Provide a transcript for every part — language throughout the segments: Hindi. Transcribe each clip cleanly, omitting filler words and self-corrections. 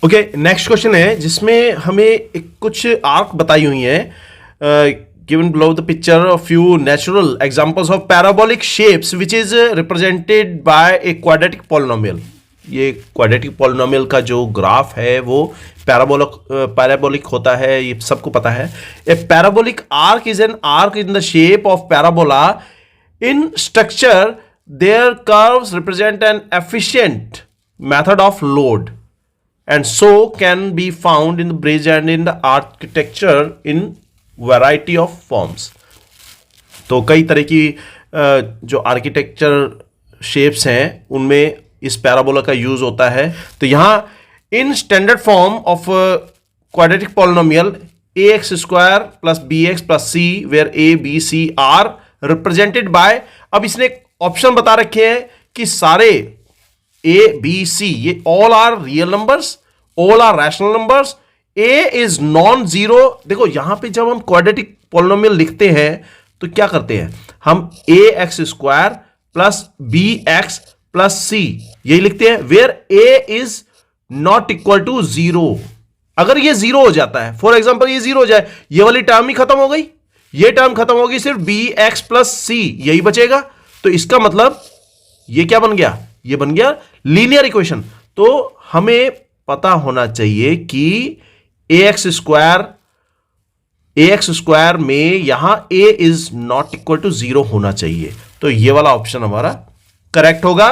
ओके, नेक्स्ट क्वेश्चन है जिसमें हमें कुछ आर्क बताई हुई है। Given below the picture of few natural examples of parabolic shapes which is represented by a quadratic polynomial. ये क्वाड्रेटिक पॉलिनोमियल का जो ग्राफ है वो पैराबोलिक होता है, ये सबको पता है। A parabolic arch is an arch in the shape of parabola. In structure their curves represent an efficient method of load and so can be found in the bridge and in the architecture in variety of forms। तो कई तरह की जो आर्किटेक्चर शेप्स हैं उनमें इस पैराबोला का यूज होता है। तो यहां in standard form of quadratic polynomial ax square plus bx plus c where a b c are represented by, अब इसने ऑप्शन बता रखे हैं कि सारे A, B, C ये all are real numbers, all are rational numbers, A is non-zero। देखो यहां पे जब हम क्वाड्रेटिक पॉलिनोमियल लिखते हैं तो क्या करते हैं, हम ax square plus bx plus c यही लिखते हैं, where A is not equal to 0। अगर ये 0 हो जाता है, फॉर एग्जाम्पल ये 0 हो जाए, ये वाली टर्म ही खत्म हो गई, ये टर्म खत्म होगी, सिर्फ bx प्लस c यही बचेगा। तो इसका मतलब ये क्या बन गया, ये बन गया लीनियर इक्वेशन। तो हमें पता होना चाहिए कि ax स्क्वायर में यहां a is not equal to 0 होना चाहिए। तो ये वाला ऑप्शन हमारा करेक्ट होगा।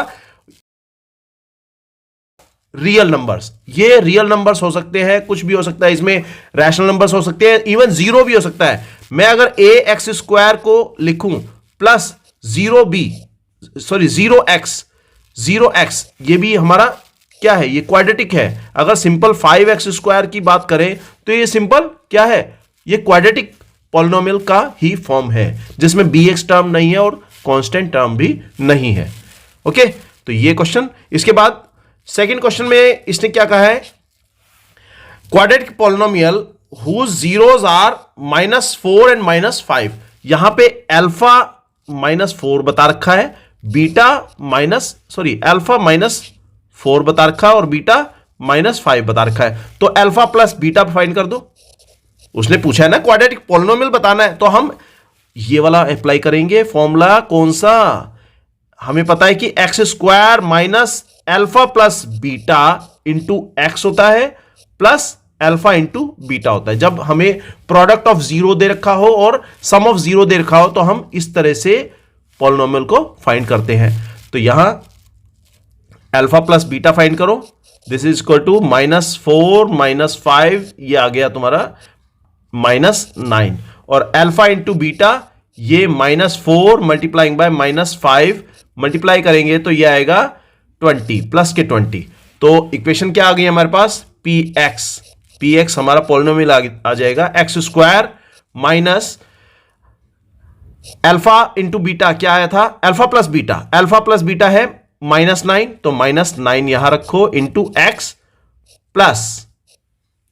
रियल नंबर्स, ये रियल नंबर्स हो सकते हैं, कुछ भी हो सकता है, इसमें रैशनल नंबर्स हो सकते हैं, इवन 0 भी हो सकता है। मैं अगर ax स्क्वायर को लिखूं प्लस 0x, ये भी हमारा क्या है, ये क्वाड्रेटिक है। अगर सिंपल 5x स्क्वायर की बात करें तो ये सिंपल क्या है, ये क्वाड्रेटिक पॉलिनोमियल का ही फॉर्म है जिसमें bx टर्म नहीं है और कांस्टेंट टर्म भी नहीं है। ओके, तो ये क्वेश्चन। इसके बाद सेकंड क्वेश्चन में इसने क्या कहा है, quadratic polynomial whose zeros are -4 and -5। यहां पे अल्फा -4 बता रखा है, बीटा अल्फा -4 बता रखा है और बीटा -5 बता रखा है। तो अल्फा प्लस बीटा फाइंड कर दो। उसने पूछा है ना क्वाड्रेटिक पॉलिनोमियल बताना है, तो हम ये वाला अप्लाई करेंगे फॉर्मूला। कौन सा, हमें पता है कि x square minus alpha plus beta into x होता है प्लस अल्फा इंटू बीटा होता है। जब हमें प्रोडक्ट ऑफ 0 दे रखा हो और सम ऑफ 0 दे रखा हो तो हम इस तरह से पॉलिनोमियल को फाइंड करते हैं। तो यहां अल्फा प्लस बीटा फाइंड करो, दिस इज इक्वल टू -4 -5, ये आ गया तुम्हारा -9, और अल्फा इंटू बीटा ये -4 मल्टीप्लाइंग बाय -5 मल्टीप्लाई करेंगे तो ये आएगा 20 प्लस के 20। तो इक्वेशन क्या आ गई हमारे पास, px हमारा पॉलिनोमियल आ जाएगा। X square minus alpha into beta क्या आया था, अल्फा प्लस बीटा है -9, तो -9 यहां रखो into x plus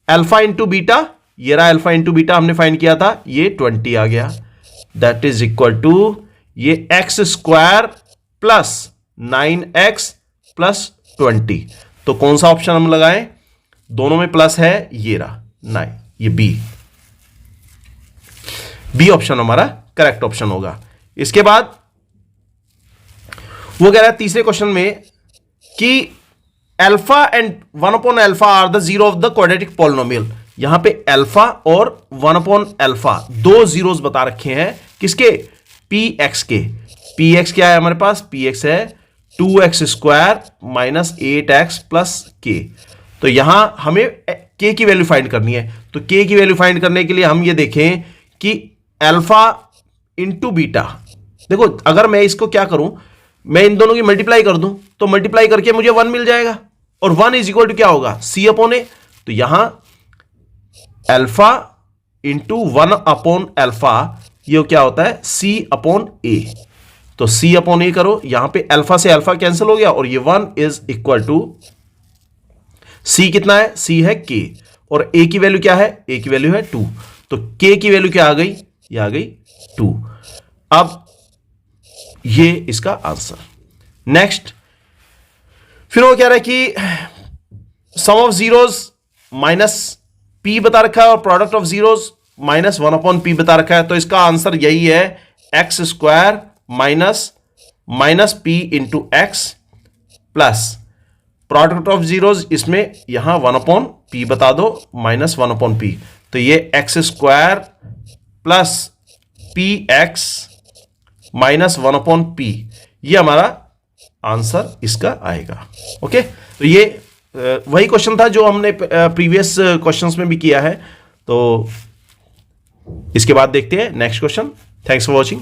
alpha into beta, ये रहा अल्फा इंटू बीटा हमने फाइंड किया था, ये 20 आ गया। दैट इज इक्वल टू ये x square plus 9x plus 20। तो कौन सा ऑप्शन हम लगाएं, दोनों में प्लस है, ये रहा 9, ये बी ऑप्शन हमारा करेक्ट ऑप्शन होगा। इसके बाद वो कह रहा है तीसरे क्वेश्चन में कि अल्फा एंड 1/अल्फा are the zero of the quadratic polynomial. यहां पे अल्फा और 1/अल्फा दो जीरोस बता रखे हैं, किसके, px के। px क्या है हमारे पास, px है 2x square minus 8x plus k। तो यहां हमें k की वैल्यू फाइंड करनी है। तो k की वैल्यू फाइंड करने के लिए हम ये देखें कि अल्फा इंटू बीटा, देखो अगर मैं इसको क्या करूं, मैं इन दोनों की मल्टीप्लाई कर दूं तो मल्टीप्लाई करके मुझे 1 मिल जाएगा, और 1 इज इक्वल टू क्या होगा, c/a। तो यहां अल्फा इंटू 1/अल्फा ये क्या होता है, c/a। तो c/a करो, यहां पे अल्फा से अल्फा कैंसिल हो गया और ये 1 इज इक्वल टू c कितना है, c है k, और a की वैल्यू क्या है, a की वैल्यू है 2। तो k की वैल्यू क्या आ गई, ये आ गई 2। अब ये इसका आंसर। नेक्स्ट, फिर वो कह रहा है कि सम ऑफ जीरोस माइनस पी बता रखा है और product of zeros minus 1/p बता रखा है, तो इसका आंसर यही है x square minus P into x plus product of zeros, इसमें यहां 1/p बता दो माइनस 1/p, तो ये x square plus P x minus 1/p, ये हमारा आंसर इसका आएगा। ओके, तो ये वही क्वेश्चन था जो हमने प्रीवियस क्वेश्चंस में भी किया है। तो इसके बाद देखते हैं next question. Thanks for watching.